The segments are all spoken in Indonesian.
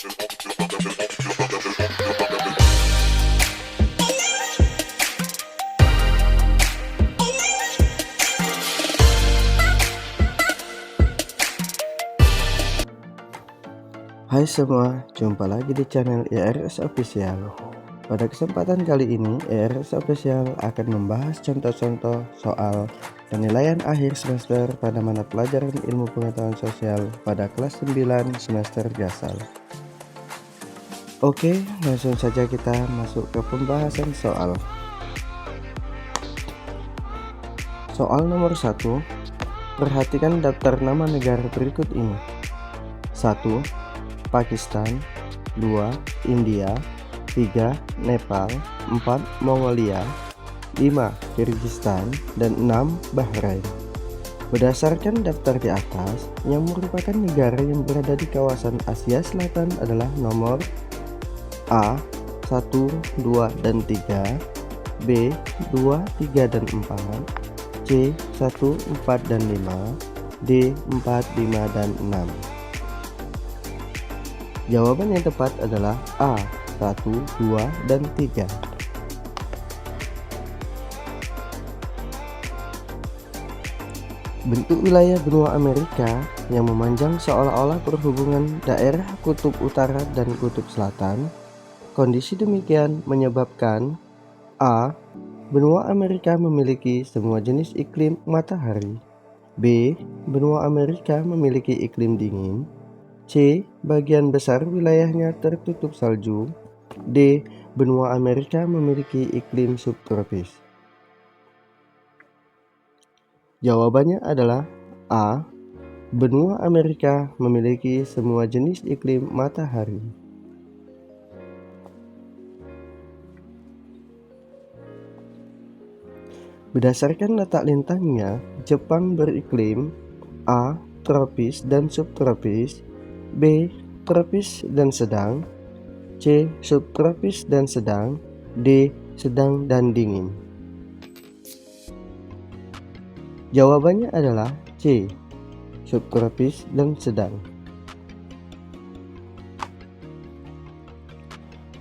Hai semua, jumpa lagi di channel IRS Official. Pada kesempatan kali ini, IRS Official akan membahas contoh-contoh soal penilaian akhir semester pada mata pelajaran ilmu pengetahuan sosial pada kelas 9 semester Gasal. Oke, langsung saja kita masuk ke pembahasan soal. Soal nomor 1, perhatikan daftar nama negara berikut ini. 1. Pakistan, 2. India, 3. Nepal, 4. Mongolia, 5. Kyrgyzstan, dan 6. Bahrain. Berdasarkan daftar di atas, yang merupakan negara yang berada di kawasan Asia Selatan adalah nomor A. 1, 2, dan 3, B. 2, 3, dan 4, C. 1, 4, dan 5, D. 4, 5, dan 6. Jawaban yang tepat adalah A. 1, 2, dan 3. Bentuk wilayah benua Amerika yang memanjang seolah-olah berhubungan daerah kutub utara dan kutub selatan. Kondisi demikian menyebabkan A. Benua Amerika memiliki semua jenis iklim matahari. B. Benua Amerika memiliki iklim dingin. C. Bagian besar wilayahnya tertutup salju. D. Benua Amerika memiliki iklim subtropis. Jawabannya adalah A. Benua Amerika memiliki semua jenis iklim matahari. Berdasarkan letak lintangnya, Jepang beriklim A. Tropis dan subtropis, B. Tropis dan sedang, C. Subtropis dan sedang, D. Sedang dan dingin. Jawabannya adalah C. Subtropis dan sedang.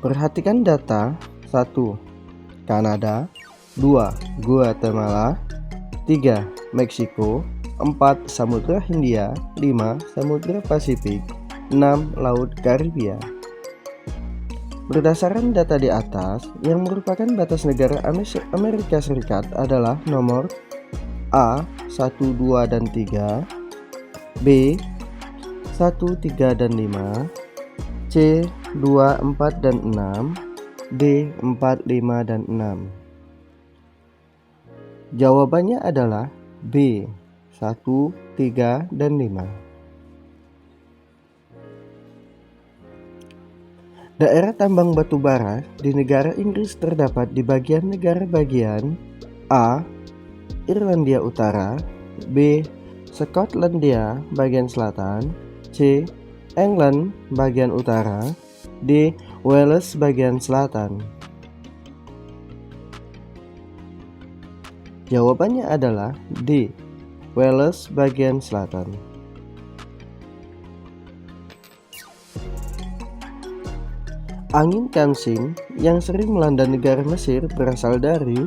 Perhatikan data. 1. Kanada, 2. Guatemala, 3. Meksiko, 4. Samudra Hindia, 5. Samudra Pasifik, 6. Laut Karibia. Berdasarkan data di atas, yang merupakan batas negara Amerika Serikat adalah nomor A. 1, 2, dan 3, B. 1, 3, dan 5, C. 2, 4, dan 6, D. 4, 5, dan 6. Jawabannya adalah B. 1, 3, dan 5. Daerah tambang batu bara di negara Inggris terdapat di bagian negara bagian A. Irlandia Utara, B. Skotlandia bagian selatan, C. England bagian utara, D. Wales bagian selatan. Jawabannya adalah D. Wales bagian selatan. Angin Kamsin yang sering melanda negara Mesir berasal dari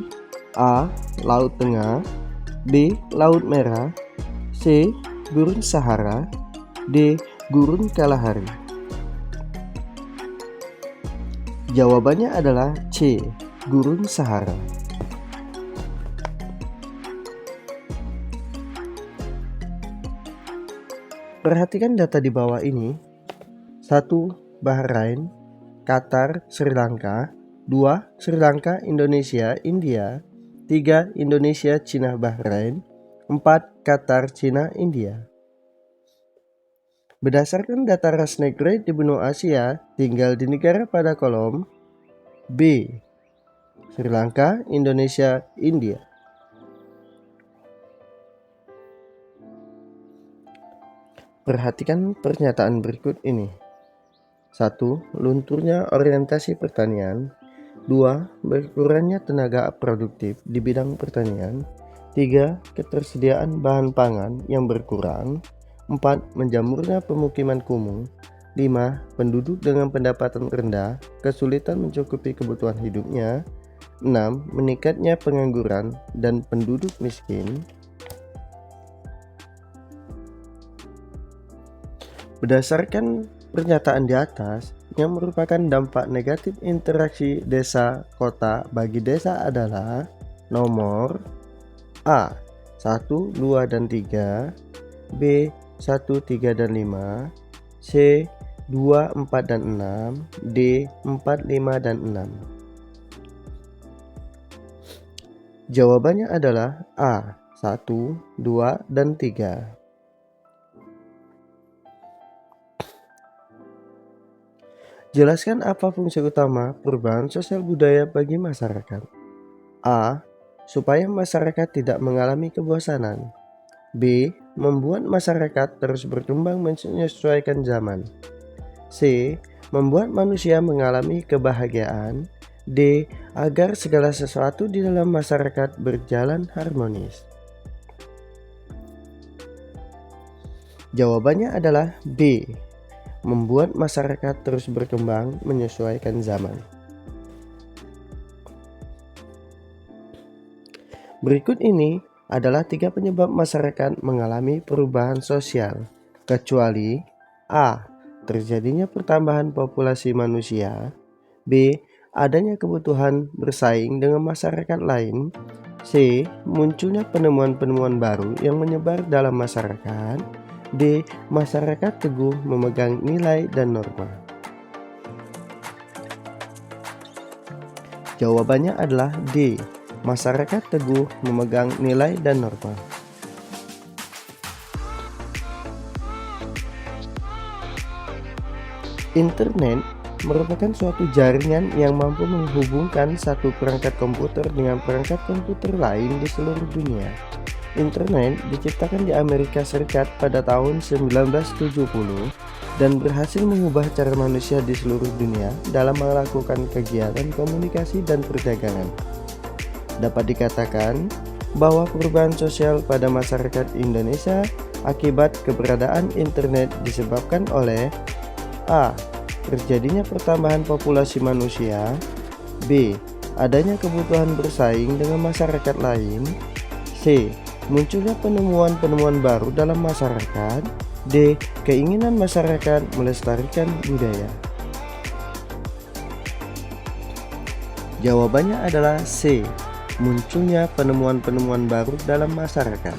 A. Laut Tengah, B. Laut Merah, C. Gurun Sahara, D. Gurun Kalahari. Jawabannya adalah C. Gurun Sahara. Perhatikan data di bawah ini. 1. Bahrain, Qatar, Sri Lanka, 2. Sri Lanka, Indonesia, India, 3. Indonesia, Cina, Bahrain, 4. Qatar, Cina, India. Berdasarkan data ras Negroid di benua Asia tinggal di negara pada kolom B. Sri Lanka, Indonesia, India. Perhatikan pernyataan berikut ini. 1. Lunturnya orientasi pertanian. 2. Berkurangnya tenaga produktif di bidang pertanian. 3. Ketersediaan bahan pangan yang berkurang. 4. Menjamurnya pemukiman kumuh. 5. Penduduk dengan pendapatan rendah kesulitan mencukupi kebutuhan hidupnya. 6. Meningkatnya pengangguran dan penduduk miskin. Berdasarkan pernyataan di atas, yang merupakan dampak negatif interaksi desa kota bagi desa adalah nomor A. 1, 2, dan 3, B. 1, 3, dan 5, C. 2, 4, dan 6, D. 4, 5, dan 6. Jawabannya adalah A. 1, 2, dan 3. Jelaskan apa fungsi utama perubahan sosial budaya bagi masyarakat. A. Supaya masyarakat tidak mengalami kebosanan. B. Membuat masyarakat terus berkembang menyesuaikan zaman. C. Membuat manusia mengalami kebahagiaan. D. Agar segala sesuatu di dalam masyarakat berjalan harmonis. Jawabannya adalah B. Membuat masyarakat terus berkembang menyesuaikan zaman. Berikut ini adalah 3 penyebab masyarakat mengalami perubahan sosial, kecuali A. Terjadinya pertambahan populasi manusia. B. Adanya kebutuhan bersaing dengan masyarakat lain. C. Munculnya penemuan-penemuan baru yang menyebar dalam masyarakat. D. Masyarakat teguh memegang nilai dan norma. Jawabannya adalah D. Masyarakat teguh memegang nilai dan norma. Internet merupakan suatu jaringan yang mampu menghubungkan satu perangkat komputer dengan perangkat komputer lain di seluruh dunia. Internet diciptakan di Amerika Serikat pada tahun 1970 dan berhasil mengubah cara manusia di seluruh dunia dalam melakukan kegiatan komunikasi dan perdagangan. Dapat dikatakan bahwa perubahan sosial pada masyarakat Indonesia akibat keberadaan internet disebabkan oleh A. Terjadinya pertambahan populasi manusia. B. Adanya kebutuhan bersaing dengan masyarakat lain. C. Munculnya penemuan-penemuan baru dalam masyarakat. D. Keinginan masyarakat melestarikan budaya. Jawabannya adalah C. Munculnya penemuan-penemuan baru dalam masyarakat.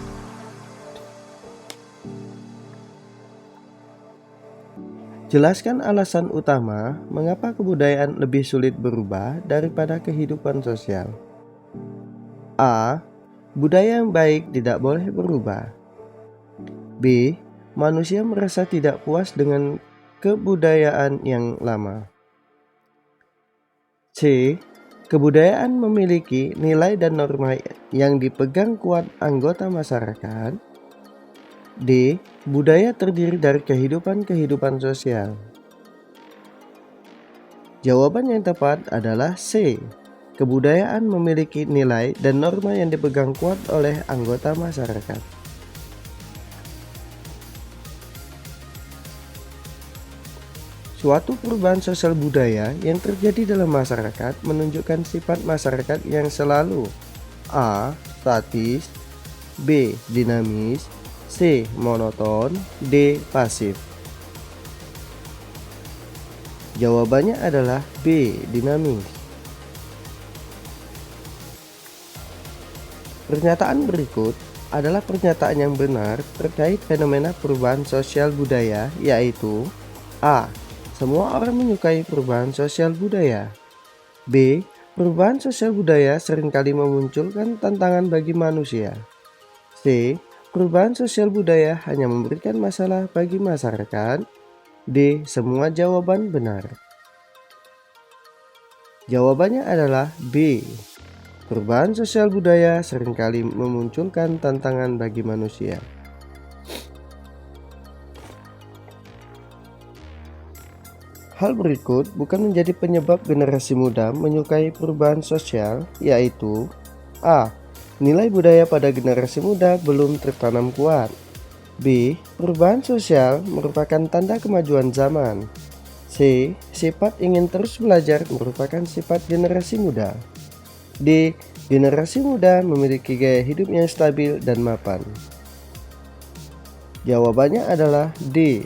Jelaskan alasan utama mengapa kebudayaan lebih sulit berubah daripada kehidupan sosial. A. Budaya yang baik tidak boleh berubah. B. Manusia merasa tidak puas dengan kebudayaan yang lama. C. Kebudayaan memiliki nilai dan norma yang dipegang kuat anggota masyarakat. D. Budaya terdiri dari kehidupan sosial. Jawaban yang tepat adalah C. Kebudayaan memiliki nilai dan norma yang dipegang kuat oleh anggota masyarakat. Suatu perubahan sosial budaya yang terjadi dalam masyarakat menunjukkan sifat masyarakat yang selalu A. Statis, B. Dinamis, C. Monoton, D. Pasif. Jawabannya adalah B. Dinamis. Pernyataan berikut adalah pernyataan yang benar terkait fenomena perubahan sosial budaya, yaitu A. Semua orang menyukai perubahan sosial budaya. B. Perubahan sosial budaya seringkali memunculkan tantangan bagi manusia. C. Perubahan sosial budaya hanya memberikan masalah bagi masyarakat. D. Semua jawaban benar. Jawabannya adalah B. Perubahan sosial budaya seringkali memunculkan tantangan bagi manusia. Hal berikut bukan menjadi penyebab generasi muda menyukai perubahan sosial, yaitu A. Nilai budaya pada generasi muda belum tertanam kuat. B. Perubahan sosial merupakan tanda kemajuan zaman. C. Sifat ingin terus belajar merupakan sifat generasi muda. D. Generasi muda memiliki gaya hidup yang stabil dan mapan. Jawabannya adalah D.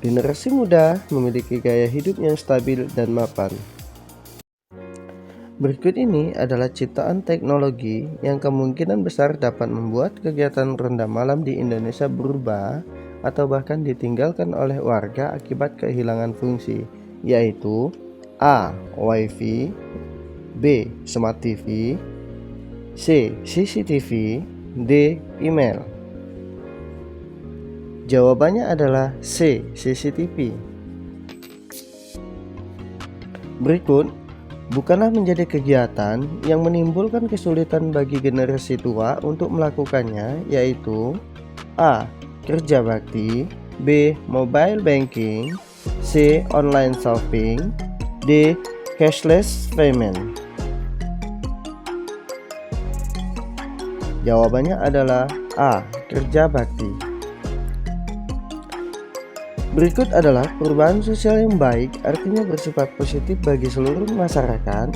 Generasi muda memiliki gaya hidup yang stabil dan mapan. Berikut ini adalah ciptaan teknologi yang kemungkinan besar dapat membuat kegiatan ronda malam di Indonesia berubah atau bahkan ditinggalkan oleh warga akibat kehilangan fungsi, yaitu A. Wi-Fi, B. Smart TV, C. CCTV, D. Email. Jawabannya adalah C. CCTV. Berikut bukanlah menjadi kegiatan yang menimbulkan kesulitan bagi generasi tua untuk melakukannya, yaitu A. Kerja bakti, B. Mobile banking, C. Online shopping, D. Cashless payment. Jawabannya adalah A. Kerja bakti. Berikut adalah perubahan sosial yang baik, artinya bersifat positif bagi seluruh masyarakat.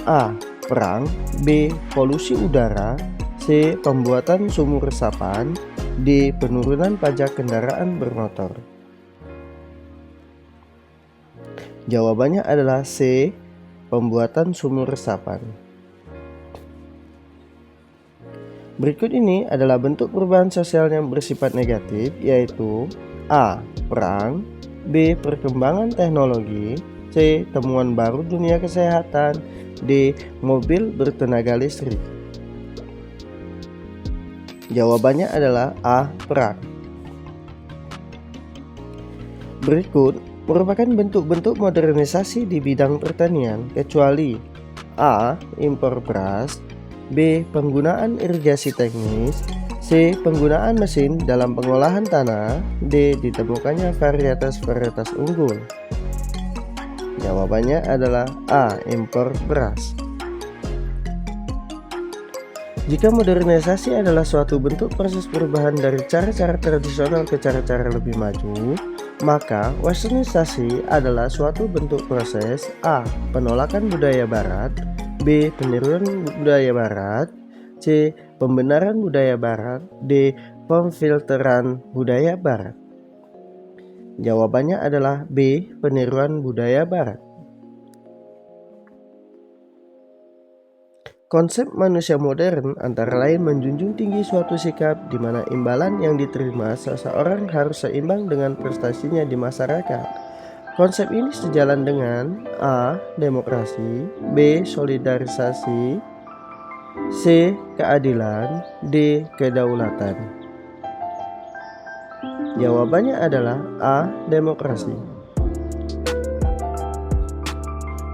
A. Perang, B. Polusi udara, C. Pembuatan sumur resapan, D. Penurunan pajak kendaraan bermotor. Jawabannya adalah C. Pembuatan sumur resapan. Berikut ini adalah bentuk perubahan sosial yang bersifat negatif, yaitu A. Perang, B. Perkembangan teknologi, C. Temuan baru dunia kesehatan, D. Mobil bertenaga listrik. Jawabannya adalah A. Perang. Berikut merupakan bentuk-bentuk modernisasi di bidang pertanian, kecuali A. Impor beras, B. Penggunaan irigasi teknis, C. Penggunaan mesin dalam pengolahan tanah, D. Ditemukannya varietas-varietas unggul. Jawabannya adalah A. Impor beras. Jika modernisasi adalah suatu bentuk proses perubahan dari cara-cara tradisional ke cara-cara lebih maju, maka westernisasi adalah suatu bentuk proses A. Penolakan budaya barat, B. Peniruan budaya barat, C. Pembenaran budaya barat, D. Pemfilteran budaya barat. Jawabannya adalah B. Peniruan budaya barat. Konsep manusia modern antara lain menjunjung tinggi suatu sikap di mana imbalan yang diterima seseorang harus seimbang dengan prestasinya di masyarakat. Konsep ini sejalan dengan A. Demokrasi, B. Solidarisasi, C. Keadilan, D. Kedaulatan. Jawabannya adalah A. Demokrasi.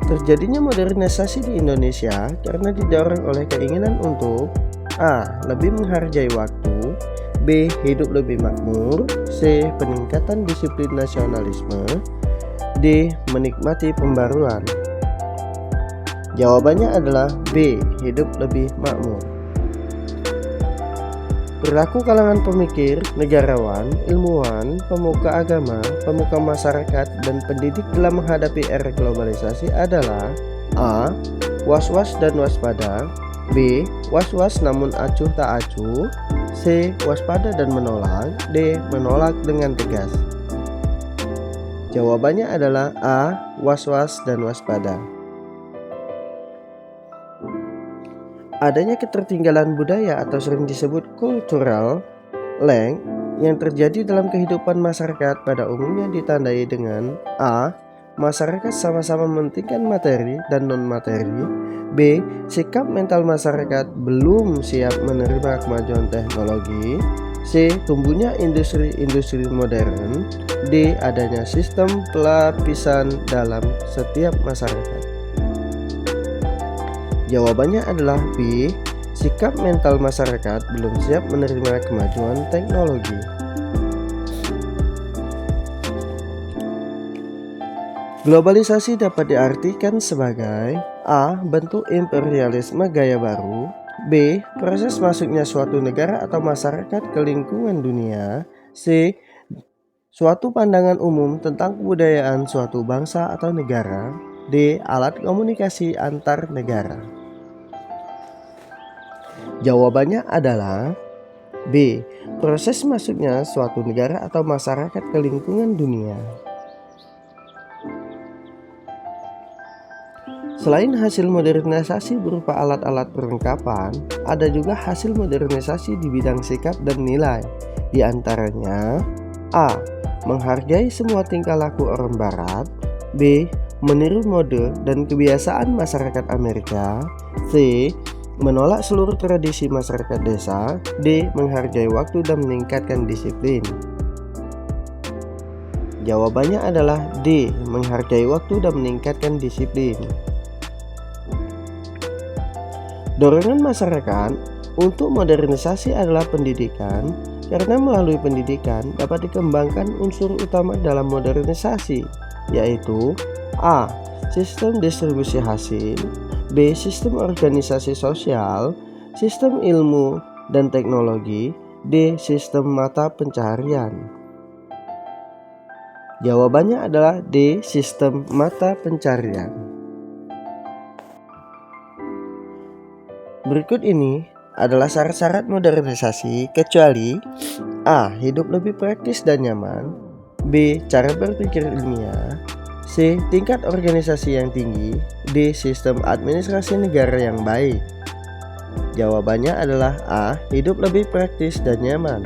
Terjadinya modernisasi di Indonesia karena didorong oleh keinginan untuk A. Lebih menghargai waktu, B. Hidup lebih makmur, C. Peningkatan disiplin nasionalisme, D. Menikmati pembaruan. Jawabannya adalah B. Hidup lebih makmur. Perilaku kalangan pemikir, negarawan, ilmuwan, pemuka agama, pemuka masyarakat, dan pendidik dalam menghadapi era globalisasi adalah A. Was-was dan waspada, B. Was-was namun acuh tak acuh, C. Waspada dan menolak, D. Menolak dengan tegas. Jawabannya adalah A. Was-was dan waspada. Adanya ketertinggalan budaya atau sering disebut cultural lag yang terjadi dalam kehidupan masyarakat pada umumnya ditandai dengan A. Masyarakat sama-sama mementingkan materi dan non-materi, B. Sikap mental masyarakat belum siap menerima kemajuan teknologi, C. Tumbuhnya industri-industri modern, D. Adanya sistem pelapisan dalam setiap masyarakat. Jawabannya adalah B. Sikap mental masyarakat belum siap menerima kemajuan teknologi. Globalisasi dapat diartikan sebagai A. Bentuk imperialisme gaya baru, B. Proses masuknya suatu negara atau masyarakat ke lingkungan dunia, C. Suatu pandangan umum tentang kebudayaan suatu bangsa atau negara. D. Alat komunikasi antar negara. Jawabannya adalah B. Proses masuknya suatu negara atau masyarakat ke lingkungan dunia. Selain hasil modernisasi berupa alat-alat perlengkapan, ada juga hasil modernisasi di bidang sikap dan nilai. Di antaranya A. Menghargai semua tingkah laku orang Barat. B. Meniru mode dan kebiasaan masyarakat Amerika. C. Menolak seluruh tradisi masyarakat desa. D. Menghargai waktu dan meningkatkan disiplin. Jawabannya adalah D. Menghargai waktu dan meningkatkan disiplin. Dorongan masyarakat untuk modernisasi adalah pendidikan, karena melalui pendidikan dapat dikembangkan unsur utama dalam modernisasi, yaitu A. Sistem distribusi hasil. B. Sistem organisasi sosial. Sistem ilmu dan teknologi. D. Sistem mata pencaharian. Jawabannya adalah D. Sistem mata pencaharian. Berikut ini adalah syarat-syarat modernisasi kecuali A. Hidup lebih praktis dan nyaman. B. Cara berpikir ilmiah. C. Tingkat organisasi yang tinggi. D. Sistem administrasi negara yang baik. Jawabannya adalah A. Hidup lebih praktis dan nyaman.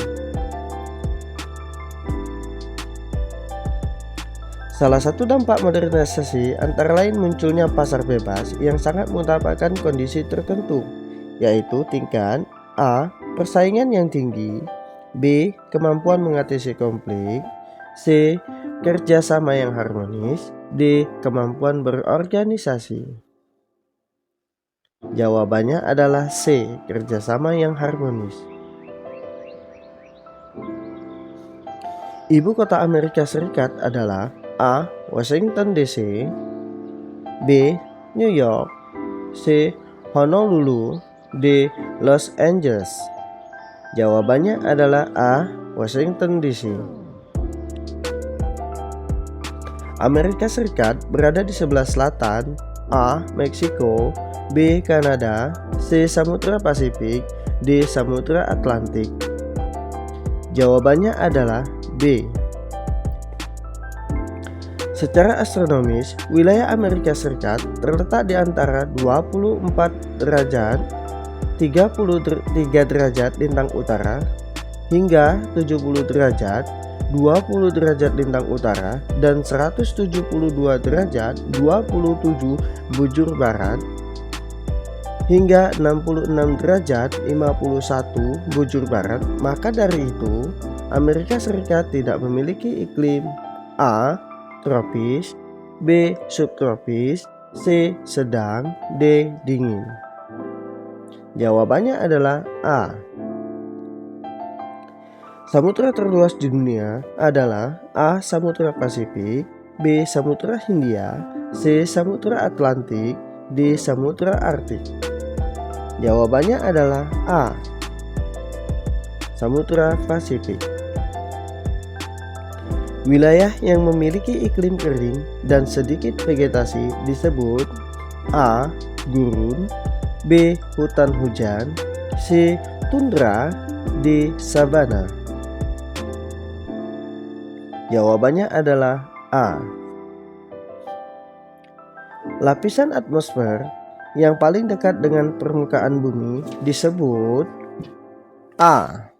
Salah satu dampak modernisasi antara lain munculnya pasar bebas yang sangat mengutamakan kondisi tertentu, yaitu tingkat A. Persaingan yang tinggi. B. Kemampuan mengatasi konflik. C. Kerjasama yang harmonis. D. Kemampuan berorganisasi. Jawabannya adalah C. Kerjasama yang harmonis. Ibu kota Amerika Serikat adalah A. Washington DC. B. New York. C. Honolulu. D. Los Angeles. Jawabannya adalah A. Washington DC. Amerika Serikat berada di sebelah selatan. A. Meksiko. B. Kanada. C. Samudra Pasifik. D. Samudra Atlantik. Jawabannya adalah B. Secara astronomis, wilayah Amerika Serikat terletak di antara 24 derajat 33 derajat lintang utara hingga 70 derajat 20 derajat lintang utara dan 172 derajat 27 bujur barat hingga 66 derajat 51 bujur barat. Maka dari itu, Amerika Serikat tidak memiliki iklim A. Tropis, B. Subtropis, C. Sedang, D. Dingin. Jawabannya adalah A. Samudra terluas di dunia adalah A. Samudra Pasifik, B. Samudra Hindia, C. Samudra Atlantik, D. Samudra Arktik. Jawabannya adalah A. Samudra Pasifik. Wilayah yang memiliki iklim kering dan sedikit vegetasi disebut A. Gurun, B. Hutan hujan, C. Tundra, D. Sabana. Jawabannya adalah A. Lapisan atmosfer yang paling dekat dengan permukaan bumi disebut A.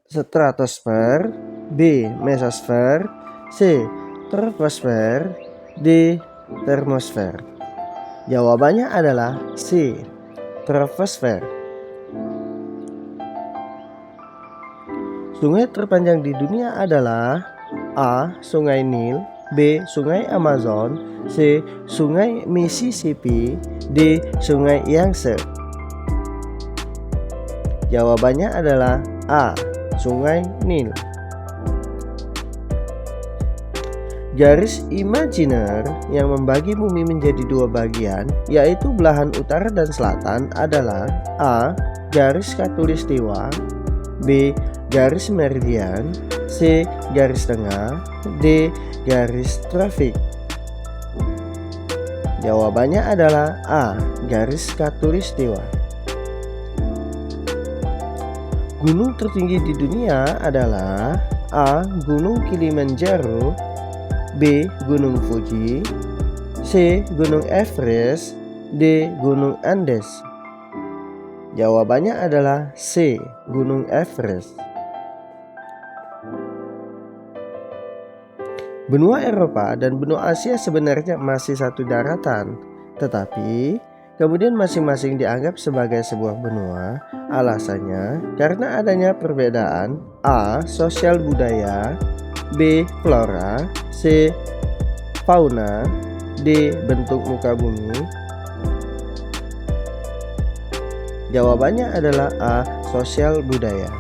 Stratosfer, B. Mesosfer, C. Troposfer, D. Termosfer. Jawabannya adalah C. Troposfer. Sungai terpanjang di dunia adalah A. Sungai Nil, B. Sungai Amazon, C. Sungai Mississippi, D. Sungai Yangtze. Jawabannya adalah A. Sungai Nil. Garis imajiner yang membagi bumi menjadi dua bagian, yaitu belahan utara dan selatan adalah A. Garis khatulistiwa, B. garis meridian, C. garis tengah, D. garis trafik. Jawabannya adalah A. garis khatulistiwa. Gunung tertinggi di dunia adalah A. Gunung Kilimanjaro, B. Gunung Fuji, C. Gunung Everest, D. Gunung Andes. Jawabannya adalah C. Gunung Everest. Benua Eropa dan benua Asia sebenarnya masih satu daratan, tetapi kemudian masing-masing dianggap sebagai sebuah benua. Alasannya karena adanya perbedaan A. sosial budaya, B. flora, C. fauna, D. bentuk muka bumi. Jawabannya adalah A. sosial budaya.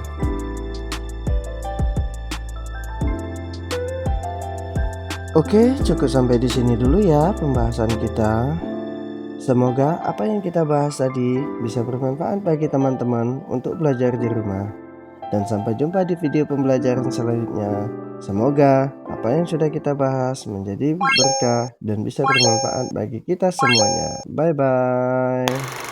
Oke, cukup sampai di sini dulu ya pembahasan kita. Semoga apa yang kita bahas tadi bisa bermanfaat bagi teman-teman untuk belajar di rumah. Dan sampai jumpa di video pembelajaran selanjutnya. Semoga apa yang sudah kita bahas menjadi berkah dan bisa bermanfaat bagi kita semuanya. Bye-bye.